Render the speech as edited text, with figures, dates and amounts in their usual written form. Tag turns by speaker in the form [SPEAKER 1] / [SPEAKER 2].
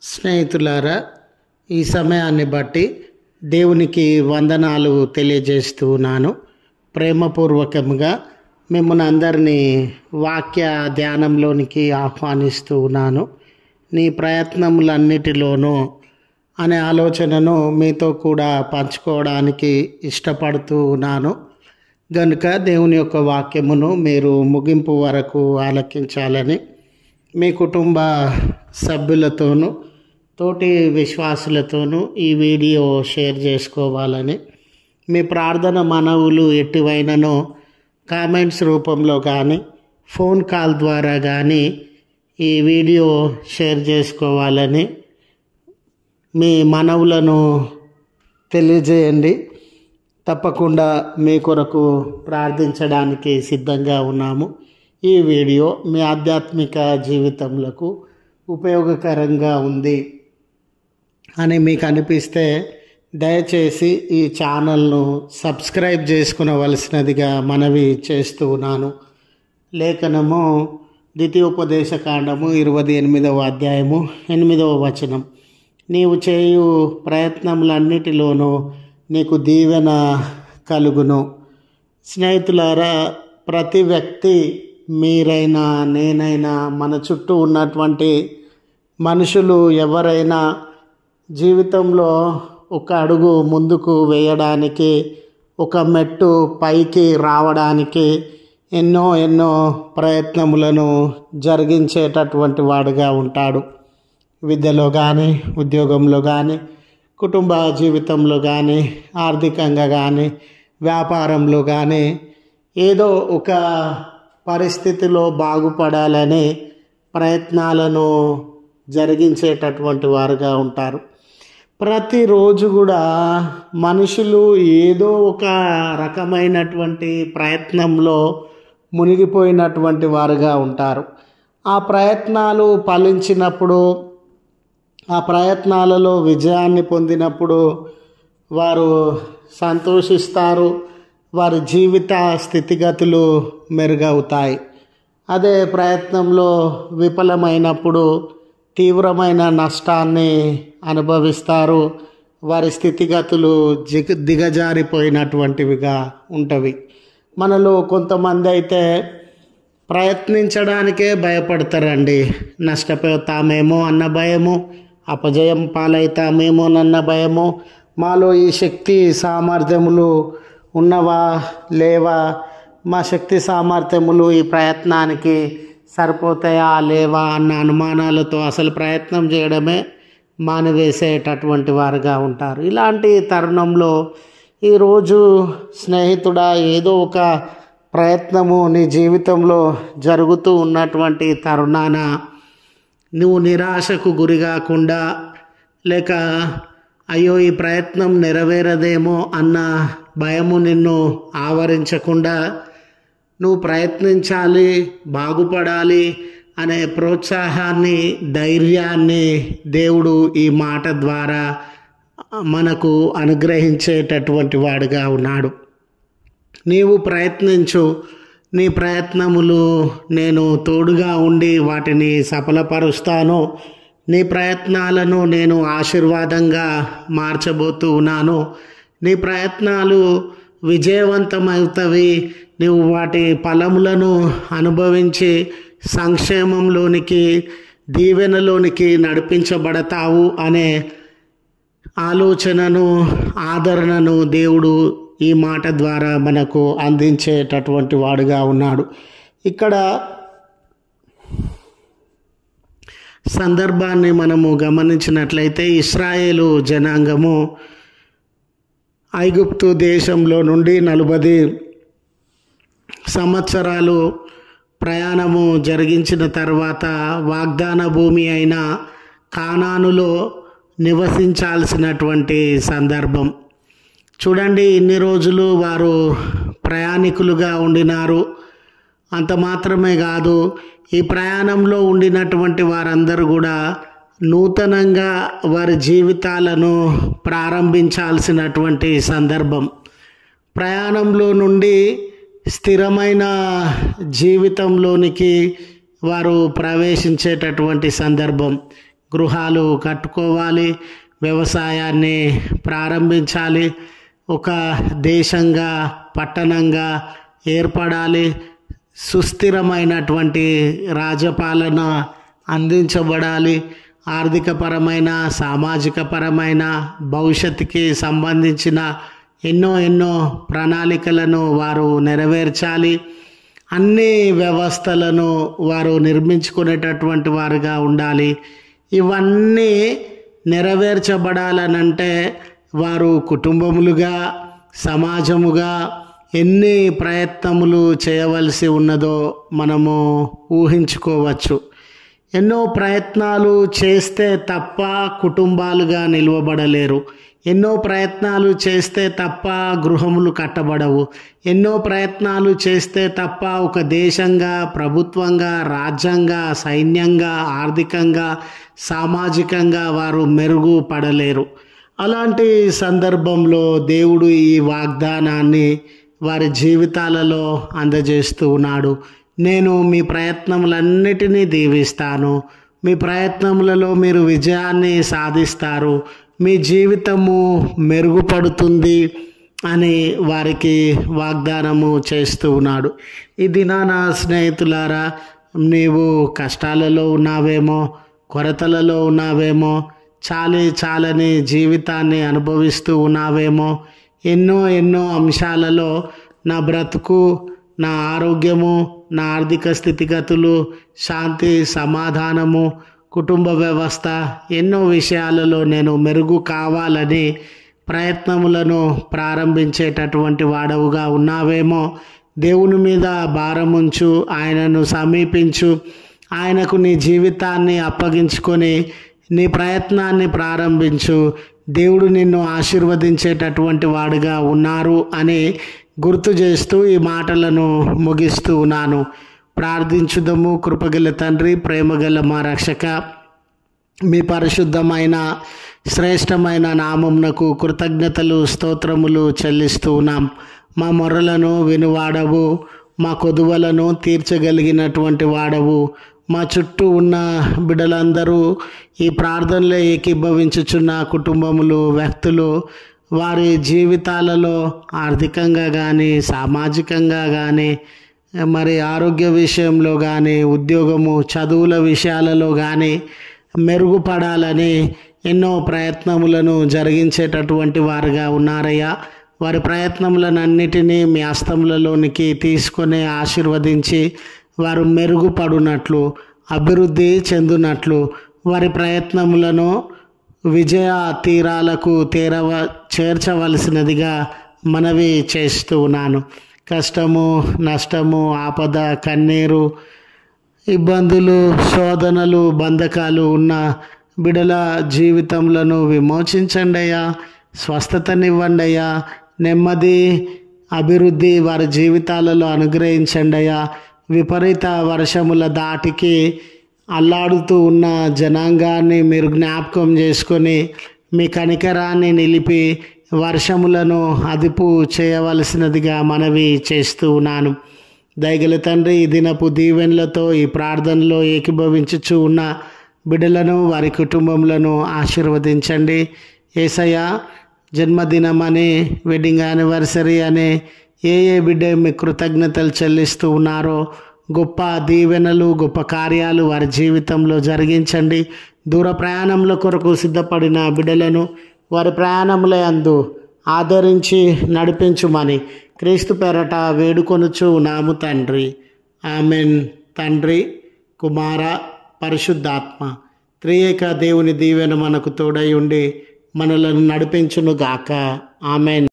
[SPEAKER 1] స్నేహితులారా, ఈ సమయాన్ని బట్టి దేవునికి వందనాలు తెలియజేస్తూ ఉన్నాను. ప్రేమపూర్వకంగా మిమ్మల్ని అందరినీ వాక్య ధ్యానంలోనికి ఆహ్వానిస్తూ ఉన్నాను. నీ ప్రయత్నములన్నిటిలోనూ అనే ఆలోచనను మీతో కూడా పంచుకోవడానికి ఇష్టపడుతూ ఉన్నాను. గనుక దేవుని యొక్క వాక్యమును మీరు ముగింపు వరకు ఆలకించాలని మీ కుటుంబ సభ్యులతోనూ తోటి విశ్వాసులతోనూ ఈ వీడియో షేర్ చేసుకోవాలని, మీ ప్రార్థన మనవులు ఎటువైననో కామెంట్స్ రూపంలో కానీ ఫోన్ కాల్ ద్వారా కానీ ఈ వీడియో షేర్ చేసుకోవాలని మీ మనవులను తెలియజేయండి. తప్పకుండా మీ కొరకు ప్రార్థించడానికి సిద్ధంగా ఉన్నాము. ఈ వీడియో మీ ఆధ్యాత్మిక జీవితంలో ఉపయోగకరంగా ఉంది అని మీకు అనిపిస్తే దయచేసి ఈ ఛానల్ను సబ్స్క్రైబ్ చేసుకునవలసినదిగా మనవి చేస్తూ ఉన్నాను. లేఖనము ద్వితీయోపదేశకాండము 28వ అధ్యాయము 8వ వచనం. నీవు చేయు ప్రయత్నములన్నిటిలోనూ నీకు దీవెన కలుగును. స్నేహితులారా, ప్రతి వ్యక్తి, మీరైనా నేనైనా, మన చుట్టూ ఉన్నటువంటి మనుషులు ఎవరైనా జీవితంలో ఒక అడుగు ముందుకు వేయడానికి, ఒక మెట్టు పైకి రావడానికి ఎన్నో ప్రయత్నములను జరిగించేటటువంటి వాడుగా ఉంటాడు. విద్యలో కానీ, ఉద్యోగంలో కానీ, కుటుంబ జీవితంలో కానీ, ఆర్థికంగా కానీ, వ్యాపారంలో కానీ ఏదో ఒక పరిస్థితిలో బాగుపడాలని ప్రయత్నాలను జరిగించేటటువంటి వారుగా ఉంటారు. ప్రతిరోజు కూడా మనుషులు ఏదో ఒక రకమైనటువంటి ప్రయత్నంలో మునిగిపోయినటువంటి వారుగా ఉంటారు. ఆ ప్రయత్నాలు ఫలించినప్పుడు, ఆ ప్రయత్నాలలో విజయాన్ని పొందినప్పుడు వారు సంతోషిస్తారు. వారి జీవిత స్థితిగతులు మెరుగవుతాయి. అదే ప్రయత్నంలో విఫలమైనప్పుడు తీవ్రమైన నష్టాన్ని అనుభవిస్తారు. వారి స్థితిగతులు దిగజారిపోయినటువంటివిగా ఉంటవి. మనలో కొంతమంది అయితే ప్రయత్నించడానికే భయపడతారండి. నష్టపోతామేమో అన్న భయము, అపజయం పాలవుతామేమోనన్న భయము, మాలో ఈ శక్తి సామర్థ్యములు ఉన్నవా లేవా, మా శక్తి సామర్థ్యములు ఈ ప్రయత్నానికి సరిపోతాయా లేవా అన్న అనుమానాలతో అసలు ప్రయత్నం చేయడమే మానివేసేటటువంటి వారుగా ఉంటారు. ఇలాంటి తరుణంలో ఈరోజు స్నేహితుడా, ఏదో ఒక ప్రయత్నము నీ జీవితంలో జరుగుతూ ఉన్నటువంటి తరుణాన నువ్వు నిరాశకు గురి కాకుండా, లేక అయ్యో ఈ ప్రయత్నం నెరవేరదేమో అన్న భయము నిన్ను ఆవరించకుండా, నువ్వు ప్రయత్నించాలి, బాగుపడాలి అనే ప్రోత్సాహాన్ని, ధైర్యాన్ని దేవుడు ఈ మాట ద్వారా మనకు అనుగ్రహించేటటువంటి వాడుగా ఉన్నాడు. నీవు ప్రయత్నించు, నీ ప్రయత్నములు నేను తోడుగా ఉండి వాటిని సఫలపరుస్తాను. నీ ప్రయత్నాలను నేను ఆశీర్వాదంగా మార్చబోతూ ఉన్నాను. నీ ప్రయత్నాలు విజయవంతమవుతాయి. నీవు వాటి ఫలములను అనుభవించి సంక్షేమంలోనికి, దీవెనలోనికి నడిపించబడతావు అనే ఆలోచనను, ఆదరణను దేవుడు ఈ మాట ద్వారా మనకు అందించేటటువంటి వాడుగా ఉన్నాడు. ఇక్కడ సందర్భాన్ని మనము గమనించినట్లయితే, ఇశ్రాయేలు జనాంగము ఐగుప్తు దేశంలో నుండి 40 సంవత్సరాలు ప్రయాణము జరిగించిన తర్వాత వాగ్దాన భూమి అయిన కానానులో నివసించాల్సినటువంటి సందర్భం. చూడండి, ఇన్ని రోజులు వారు ప్రయాణికులుగా ఉండినారు. అంత మాత్రమే కాదు, ఈ ప్రయాణంలో ఉండినటువంటి వారందరూ కూడా నూతనంగా వారి జీవితాలను ప్రారంభించాల్సినటువంటి సందర్భం. ప్రయాణంలో నుండి స్థిరమైన జీవితంలోనికి వారు ప్రవేశించేటటువంటి సందర్భం. గృహాలు కట్టుకోవాలి, వ్యవసాయాన్ని ప్రారంభించాలి, ఒక దేశంగా పట్టణంగా ఏర్పడాలి, సుస్థిరమైనటువంటి రాజపాలన అందించబడాలి, ఆర్థికపరమైన సామాజికపరమైన భవిష్యత్తుకి సంబంధించిన ఎన్నో ప్రణాళికలను వారు నెరవేర్చాలి. అన్ని వ్యవస్థలను వారు నిర్మించుకునేటటువంటి వారుగా ఉండాలి. ఇవన్నీ నెరవేర్చబడాలనంటే వారు కుటుంబములుగా, సమాజముగా ఎన్ని ప్రయత్నములు చేయవలసి ఉన్నదో మనము ఊహించుకోవచ్చు. ఎన్నో ప్రయత్నాలు చేస్తే తప్ప కుటుంబాలుగా నిలవబడలేరు. ఎన్నో ప్రయత్నాలు చేస్తే తప్ప గృహములు కట్టబడవు. ఎన్నో ప్రయత్నాలు చేస్తే తప్ప ఒక దేశంగా, ప్రభుత్వంగా, రాజ్యంగా, సైన్యంగా, ఆర్థికంగా, సామాజికంగా వారు మెరుగుపడలేరు. అలాంటి సందర్భంలో దేవుడు ఈ వాగ్దానాన్ని వారి జీవితాలలో అందజేస్తూ ఉన్నాడు. నేను మీ ప్రయత్నములన్నిటినీ దీవిస్తాను, మీ ప్రయత్నములలో మీరు విజయాన్ని సాధిస్తారు, మీ జీవితము మెరుగుపడుతుంది అని వారికి వాగ్దానము చేస్తూ ఉన్నాడు. ఈ దినాన స్నేహితులారా, నీవు కష్టాలలో ఉన్నావేమో, కొరతలలో ఉన్నావేమో, చాలని జీవితాన్ని అనుభవిస్తూ ఉన్నావేమో, ఎన్నో అంశాలలో నా బ్రతుకు, నా ఆరోగ్యము, నా ఆర్థిక స్థితిగతులు, శాంతి సమాధానము, కుటుంబ వ్యవస్థ, ఎన్నో విషయాలలో నేను మెరుగు కావాలని ప్రయత్నములను ప్రారంభించేటటువంటి వాడవుగా ఉన్నావేమో, దేవుని మీద భారముంచు, ఆయనను సమీపించు, ఆయనకు నీ జీవితాన్ని అప్పగించుకొని నీ ప్రయత్నాన్ని ప్రారంభించు. దేవుడు నిన్ను ఆశీర్వదించేటటువంటి వాడుగా ఉన్నారు అని గుర్తు చేస్తూ ఈ మాటలను ముగిస్తూ ఉన్నాను. ప్రార్థించుదము. కృపగల తండ్రి, ప్రేమగల మా రక్షక, మీ పరిశుద్ధమైన శ్రేష్టమైన నామమునకు కృతజ్ఞతలు స్తోత్రములు చెల్లిస్తూ ఉన్నాం. మా మొర్రలను వినువాడవు, మా కొదువలను తీర్చగలిగినటువంటి వాడవు. మా చుట్టూ ఉన్న బిడ్డలందరూ ఈ ప్రార్థనలో ఏకీభవించుచున్న కుటుంబములు, వ్యక్తులు వారి జీవితాలలో ఆర్థికంగా కానీ, సామాజికంగా కానీ, మరి ఆరోగ్య విషయంలో కానీ, ఉద్యోగము, చదువుల విషయాలలో కానీ మెరుగుపడాలని ఎన్నో ప్రయత్నములను జరిగించేటటువంటి వారుగా ఉన్నారయ్యా. వారి ప్రయత్నములనన్నిటినీ మీ హస్తములలోనికి తీసుకొని ఆశీర్వదించి వారు మెరుగుపడునట్లు, అభివృద్ధి చెందునట్లు, వారి ప్రయత్నములను విజయ తీరాలకు చేర్చవలసినదిగా మనవి చేస్తూ ఉన్నాను. కష్టము, నష్టము, ఆపద, కన్నీరు, ఇబ్బందులు, శోధనలు, బంధకాలు ఉన్న బిడల జీవితములను విమోచించండి అయ్యా. స్వస్థతనివ్వండి అయ్యా. నెమ్మది, అభివృద్ధి వారి జీవితాలలో అనుగ్రహించండి అయ్యా. విపరీత వర్షముల దాటికి అల్లాడుతూ ఉన్న జనాంగాన్ని మీరు జ్ఞాపకం చేసుకొని మీ కనికరాన్ని నిలిపి వర్షములను అదుపు చేయవలసినదిగా మనవి చేస్తూ ఉన్నాను. దయగల తండ్రి, ఈ దినపు దీవెనలతో ఈ ప్రార్థనలో ఏకీభవించుచు ఉన్న బిడ్డలను, వారి కుటుంబములను ఆశీర్వదించండి. యేసయ్య, జన్మదినం అని, వెడ్డింగ్ యానివర్సరీ అని ఏ బిడ్డ మీ కృతజ్ఞతలు చెల్లిస్తూ ఉన్నారో గొప్ప దీవెనలు, గొప్ప కార్యాలు వారి జీవితంలో జరిగించండి. దూర ప్రయాణముల కొరకు సిద్ధపడిన బిడ్డలను వారి ప్రయాణముల యందు ఆదరించి నడిపించుమని క్రీస్తు పేరట వేడుకొనుచు నాము తండ్రి. ఆమెన్. తండ్రి, కుమార, పరిశుద్ధాత్మ త్రియేక దేవుని దీవెన మనకు తోడై ఉండి మనలను నడిపించునుగాక. ఆమెన్.